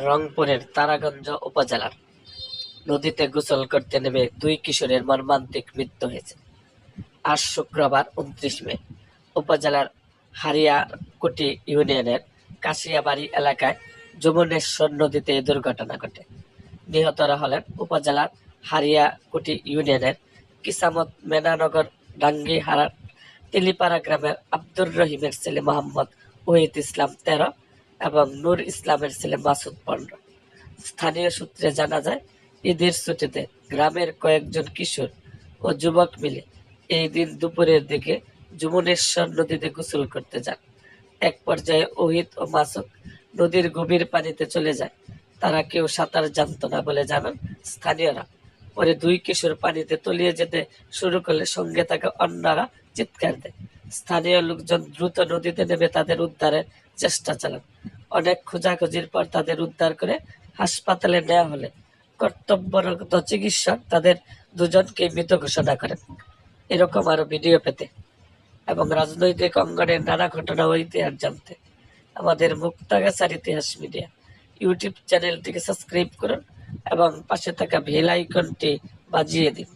রংপুরের তারাগঞ্জ উপজেলার নদীতে গোসল করতে নেমে দুই কিশোরের মর্মান্তিক মৃত্যু হয়েছে। আজ শুক্রবার 29 মে উপজেলার হারিয়াকুটি ইউনিয়নের কাশিয়াবাড়ি এলাকায় যমুনেশ্বর নদীতে এই দুর্ঘটনা ঘটে। নিহতরা হলেন উপজেলার হারিয়াকুটি ইউনিয়নের কিসামত মেনানগর ডাঙ্গিহারার তেলিপাড়া গ্রামের আব্দুর রহিমের ছেলে মোহাম্মদ ওহিদ ইসলাম 13 এবং নূর ইসলামের ছেলে মাসুদ 15। স্থানীয় সূত্রে জানা যায়, ঈদের ছুটিতে গ্রামের কয়েকজন কিশোর ও যুবক মিলে এই দিন দুপুরের দিকে যমুনেশ্বর নদীতে গোসল করতে যান। এক পর্যায়ে ওহিদ ও মাসুদ নদীর গভীর পানিতে চলে যায়। তারা কেউ সাঁতার জানত না বলে জানান স্থানীয়রা। পরে দুই কিশোর পানিতে তলিয়ে যেতে শুরু করলে সঙ্গে থাকা অন্যরা চিৎকার দেয়। স্থানীয় লোকজন দ্রুত নদীতে নেমে তাদের উদ্ধারের চেষ্টা চালান। অনেক খোঁজাখুঁজির পর তাদের উদ্ধার করে হাসপাতালে নেওয়া হলে কর্তব্যরত চিকিৎসক তাদের দুজনকে মৃত ঘোষণা করেন। এরকম আরো ভিডিও পেতে এবং রাজনৈতিক অঙ্গনের নানা ঘটনা ও ইতিহাস জানতে আমাদের মুক্তাগাছার ইতিহাস মিডিয়া ইউটিউব চ্যানেলটিকে সাবস্ক্রাইব করুন এবং পাশে থাকা বেল আইকনটি বাজিয়ে দিন।